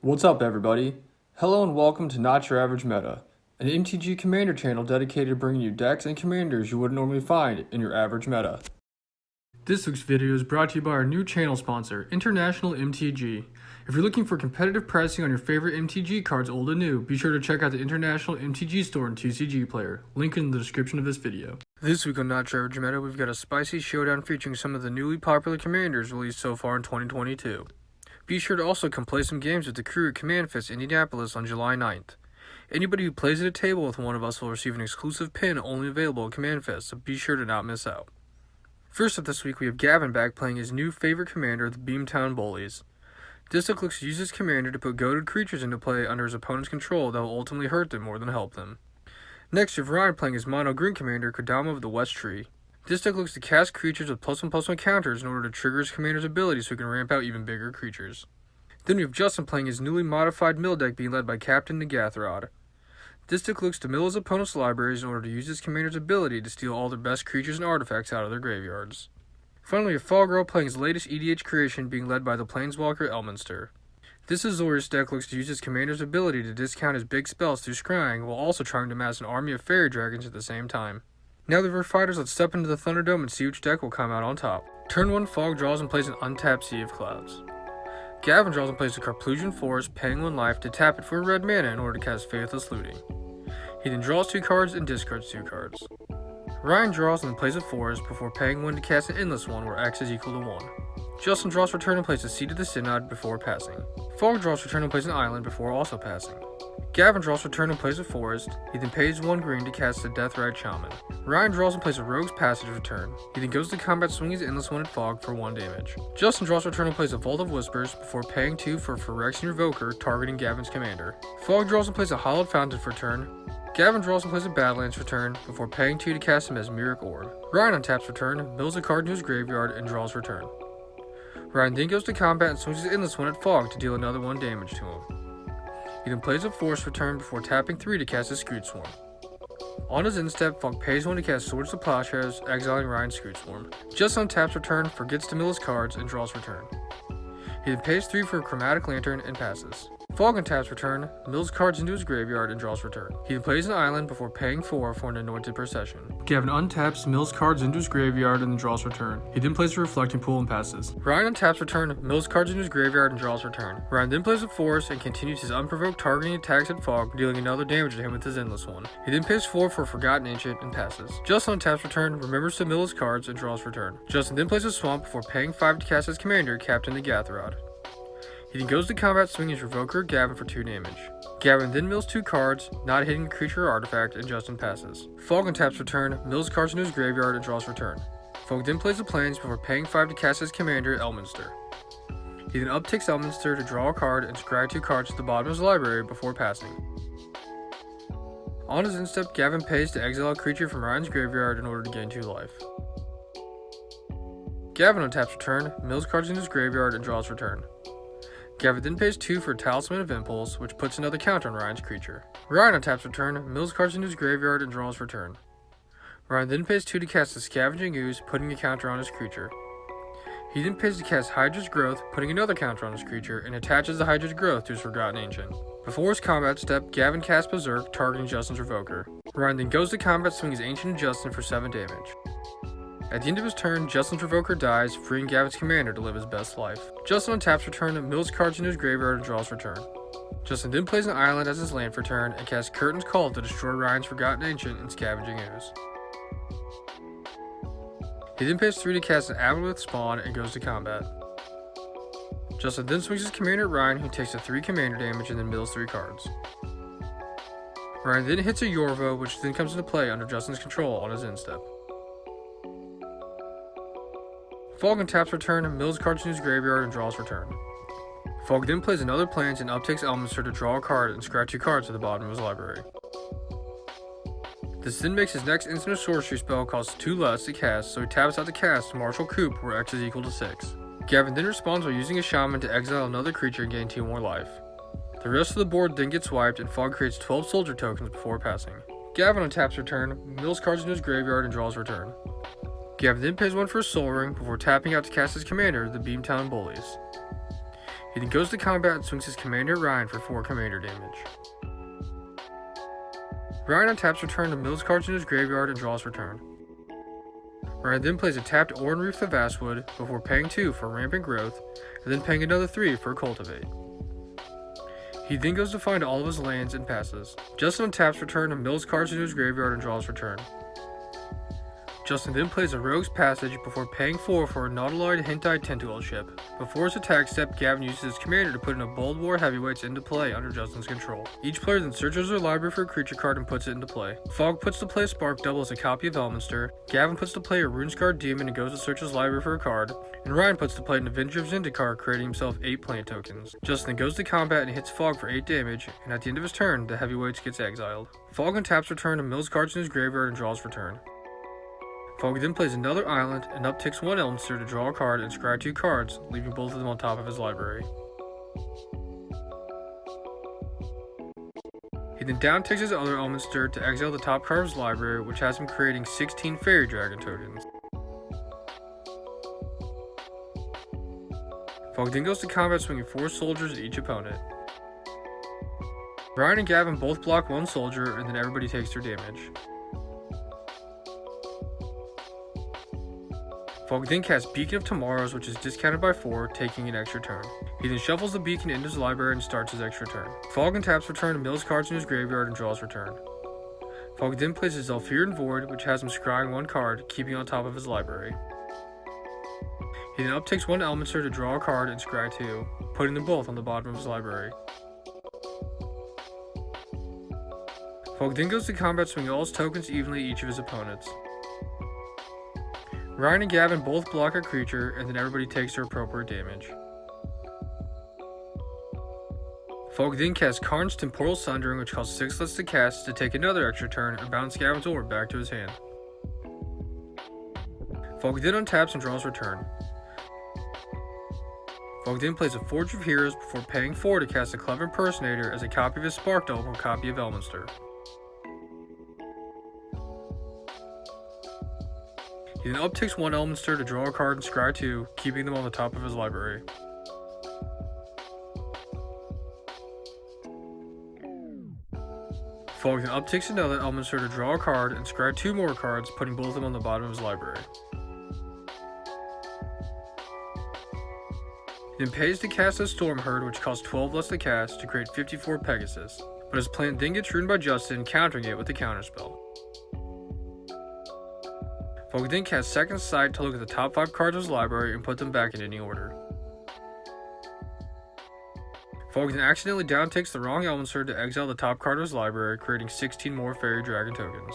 What's up, everybody? Hello and welcome to Not Your Average Meta, an MTG Commander channel dedicated to bringing you decks and commanders you wouldn't normally find in your average meta. This week's video is brought to you by our new channel sponsor, International MTG. If you're looking for competitive pricing on your favorite MTG cards, old and new, be sure to check out the International MTG store and TCG Player, link in the description of this video. This week on Not Your Average Meta, we've got a spicy showdown featuring some of the newly popular commanders released so far in 2022. Be sure to also come play some games with the crew at Commandfest Indianapolis on July 9th. Anybody who plays at a table with one of us will receive an exclusive pin only available at Commandfest, so be sure to not miss out. First up this week, we have Gavin back playing his new favorite commander, the Beamtown Bullies. This deck looks to use his commander to put goated creatures into play under his opponent's control that will ultimately hurt them more than help them. Next, we have Ryan playing his mono green commander, Kodama of the West Tree. This deck looks to cast creatures with +1/+1 counters in order to trigger his commander's ability so he can ramp out even bigger creatures. Then we have Justin playing his newly modified mill deck being led by Captain Nagathrod. This deck looks to mill his opponent's libraries in order to use his commander's ability to steal all their best creatures and artifacts out of their graveyards. Finally, we have Fallgirl playing his latest EDH creation being led by the Planeswalker Elminster. This Azorius deck looks to use his commander's ability to discount his big spells through scrying while also trying to amass an army of fairy dragons at the same time. Now that we're fighters, let's step into the Thunderdome and see which deck will come out on top. Turn 1, Fog draws and plays an untapped Sea of Clouds. Gavin draws and plays a Carplusian Forest, paying 1 life to tap it for a red mana in order to cast Faithless Looting. He then draws 2 cards and discards 2 cards. Ryan draws and then plays a Forest before paying 1 to cast an Endless One where X is equal to 1. Justin draws return and plays a Seat of the Synod before passing. Fog draws return and plays an Island before also passing. Gavin draws return and plays a Forest. He then pays 1 green to cast a Deathrite Shaman. Ryan draws and plays a Rogue's Passage return. He then goes to combat swinging his Endless One at Fog for 1 damage. Justin draws return and plays a Vault of Whispers before paying 2 for a Phyrexian Revoker targeting Gavin's commander. Fog draws and plays a Hallowed Fountain for turn. Gavin draws and plays a Badlands for turn before paying 2 to cast a Mesmeric Orb. Ryan untaps return, mills a card into his graveyard, and draws return. Ryan then goes to combat and swings his Endless One at Fog to deal another 1 damage to him. He then plays a Force return before tapping 3 to cast a Scroot Swarm. On his instep, Fog pays 1 to cast Swords to Plowshares, exiling Ryan's Scroot Swarm. Justin untaps return, forgets to mill his cards, and draws return. He then pays 3 for a Chromatic Lantern and passes. Fog untaps return, mills cards into his graveyard, and draws return. He then plays an Island before paying 4 for an Anointed Procession. Gavin untaps, mills cards into his graveyard, and then draws return. He then plays a Reflecting Pool and passes. Ryan untaps return, mills cards into his graveyard, and draws return. Ryan then plays a Forest and continues his unprovoked targeting attacks at Fog, dealing another damage to him with his Endless One. He then pays 4 for a Forgotten Ancient and passes. Justin untaps return, remembers to mill his cards, and draws return. Justin then plays a Swamp before paying 5 to cast his commander, Captain Nagathrod. He then goes to combat swinging his Revoker Gavin for 2 damage. Gavin then mills 2 cards, not hitting a creature or artifact, and Justin passes. Fog untaps return, mills cards into his graveyard, and draws return. Fog then plays the Plains before paying 5 to cast his commander, Elminster. He then upticks Elminster to draw a card and scry 2 cards to the bottom of his library before passing. On his instep, Gavin pays to exile a creature from Ryan's graveyard in order to gain 2 life. Gavin untaps return, mills cards into his graveyard, and draws return. Gavin then pays 2 for a Talisman of Impulse, which puts another counter on Ryan's creature. Ryan untaps return, mills cards into his graveyard, and draws return. Ryan then pays 2 to cast a Scavenging Ooze, putting a counter on his creature. He then pays to cast Hydra's Growth, putting another counter on his creature, and attaches the Hydra's Growth to his Forgotten Ancient. Before his combat step, Gavin casts Berserk, targeting Justin's Revoker. Ryan then goes to combat, swinging his Ancient and Justin for 7 damage. At the end of his turn, Justin's Revoker dies, freeing Gavin's commander to live his best life. Justin untaps return, mills cards into his graveyard, and draws return. Justin then plays an Island as his land for turn, and casts Curtain's Call to destroy Ryan's Forgotten Ancient and Scavenging Ooze. He then pays 3 to cast an Aboleth Spawn and goes to combat. Justin then swings his commander at Ryan, who takes a 3 commander damage and then mills 3 cards. Ryan then hits a Yorvo, which then comes into play under Justin's control on his instep. Fog untaps return, mills cards in his graveyard, and draws return. Fog then plays another Plains and uptakes Elminster to draw a card and scratch 2 cards at the bottom of his library. This then makes his next instant sorcery spell cost 2 less to cast, so he taps out to cast Martial Coup where X is equal to 6. Gavin then responds by using a Shaman to exile another creature and gain 2 more life. The rest of the board then gets wiped and Fog creates 12 soldier tokens before passing. Gavin untaps return, mills cards into his graveyard, and draws return. Gavin then pays 1 for a Soul Ring before tapping out to cast his commander, the Beamtown Bullies. He then goes to combat and swings his commander Ryan for 4 commander damage. Ryan untaps return to mills cards in his graveyard and draws return. Ryan then plays a tapped Oran Reef the Vastwood before paying 2 for Rampant Growth, and then paying another 3 for Cultivate. He then goes to find all of his lands and passes. Justin untaps return to mills cards into his graveyard and draws return. Justin then plays a Rogue's Passage before paying 4 for a Nautiloid Hint-Eyed Tentacle ship. Before his attack step, Gavin uses his commander to put in a Bold War Heavyweights into play under Justin's control. Each player then searches their library for a creature card and puts it into play. Fogg puts to play a Spark Double as a copy of Elminster, Gavin puts to play a Runescarred Demon and goes to search his library for a card, and Ryan puts to play an Avenger of Zendikar, creating himself 8 plant tokens. Justin goes to combat and hits Fogg for 8 damage, and at the end of his turn, the Heavyweights gets exiled. Fogg untaps return to mills cards in his graveyard and draws return. Fogg then plays another island and upticks 1 Elminster to draw a card and scry 2 cards, leaving both of them on top of his library. He then downticks his other Elminster to exile the top card of his library, which has him creating 16 Fairy Dragon tokens. Fogg then goes to combat swinging 4 soldiers at each opponent. Ryan and Gavin both block 1 soldier, and then everybody takes their damage. Fogg then casts Beacon of Tomorrows, which is discounted by 4, taking an extra turn. He then shuffles the beacon into his library and starts his extra turn. Fogg untaps return to mills cards in his graveyard and draws return. Fogg then plays his Zephyrian Void, which has him scrying 1 card, keeping on top of his library. He then uptakes 1 Elminster to draw a card and scry 2, putting them both on the bottom of his library. Fogg then goes to combat swinging all his tokens evenly at each of his opponents. Ryan and Gavin both block a creature, and then everybody takes their appropriate damage. Fogg then casts Karn's Temporal Sundering, which costs 6 less to cast, to take another extra turn and bounce Gavin's orb back to his hand. Fogg then untaps and draws return. Fogg then plays a Forge of Heroes before paying 4 to cast a Clever Impersonator as a copy of his Spark Double and a copy of Elminster. He then upticks 1 Elminster to draw a card and scry 2, keeping them on the top of his library. Fogg then upticks another Elminster to draw a card and scry 2 more cards, putting both of them on the bottom of his library. He then pays to cast a Storm Herd, which costs 12 less to cast, to create 54 Pegasus, but his plan then gets ruined by Justin, countering it with a counterspell. Fogg then casts Second Sight to look at the top 5 cards of his library and put them back in any order. Fogg then accidentally downtakes the wrong Elminster to exile the top card of his library, creating 16 more Fairy Dragon tokens.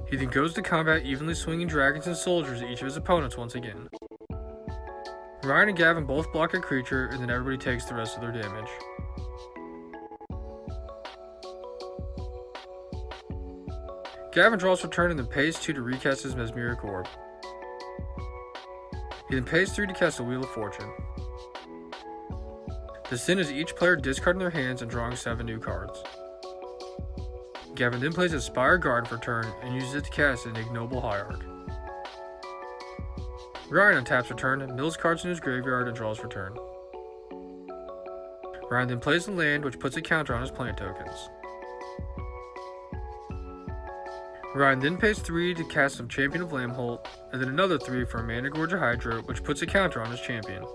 He then goes to combat evenly swinging dragons and soldiers at each of his opponents once again. Ryan and Gavin both block a creature, and then everybody takes the rest of their damage. Gavin draws return and then pays 2 to recast his Mesmeric Orb. He then pays 3 to cast a Wheel of Fortune. The sin is each player discarding their hands and drawing 7 new cards. Gavin then plays a Spire Guard for turn and uses it to cast an Ignoble Hierarch. Ryan untaps return, mills cards in his graveyard, and draws return. Ryan then plays a land, which puts a counter on his plant tokens. Ryan then pays 3 to cast some Champion of Lambholt, and then another 3 for a Mana Gorge Hydra, which puts a counter on his champion.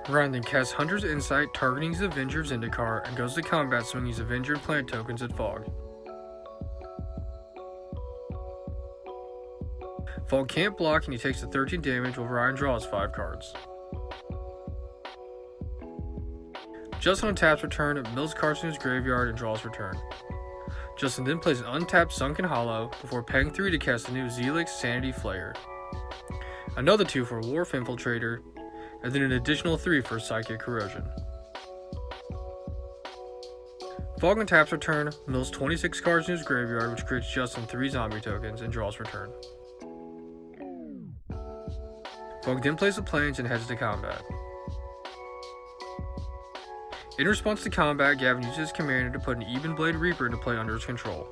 Ryan then casts Hunter's Insight, targeting his Avenger of Zendikar, and goes to combat swinging his Avenger and plant tokens at Fogg. Fogg can't block and he takes the 13 damage while Ryan draws 5 cards. Justin untaps return, mills cards in his graveyard, and draws return. Justin then plays an untapped Sunken Hollow before paying 3 to cast a new Zelix Sanity Flayer, another 2 for Wharf Infiltrator, and then an additional 3 for Psychic Corrosion. Fogg untaps return, mills 26 cards in his graveyard, which creates Justin 3 zombie tokens, and draws return. Fogg then plays the plains and heads to combat. In response to combat, Gavin uses his commander to put an Ebenblade Reaper into play under his control.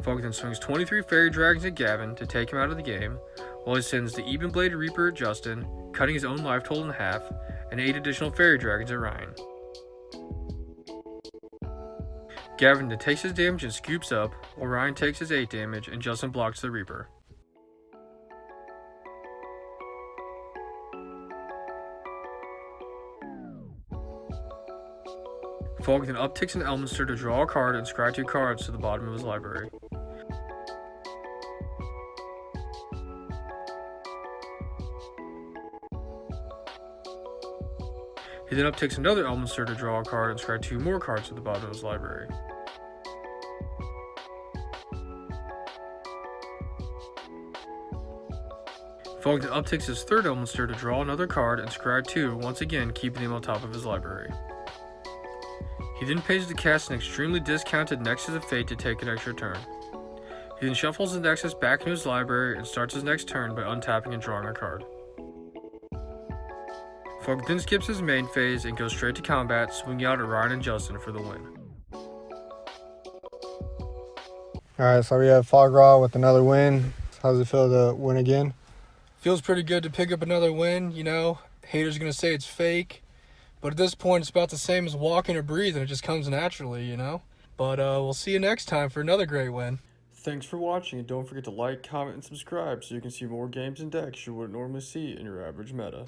Fogg then swings 23 Fairy Dragons at Gavin to take him out of the game, while he sends the Even Bladed Reaper at Justin, cutting his own life total in half, and 8 additional Fairy Dragons at Ryan. Gavin then takes his damage and scoops up, while Ryan takes his 8 damage and Justin blocks the Reaper. Fogg then upticks an Elminster to draw a card and scry 2 cards to the bottom of his library. He then upticks another Elminster to draw a card and scry 2 more cards to the bottom of his library. Fogg then upticks his third Elminster to draw another card and scry 2, once again keeping him on top of his library. He then pays to cast an extremely discounted Nexus of Fate to take an extra turn. He then shuffles the Nexus back into his library and starts his next turn by untapping and drawing a card. Fogg then skips his main phase and goes straight to combat, swinging out at Ryan and Justin for the win. Alright, so we have Fog Raw with another win. How does it feel to win again? Feels pretty good to pick up another win, you know. Haters are going to say it's fake. But at this point, it's about the same as walking or breathing. It just comes naturally, you know? But we'll see you next time for another great win. Thanks for watching, and don't forget to like, comment, and subscribe so you can see more games and decks you wouldn't normally see in your average meta.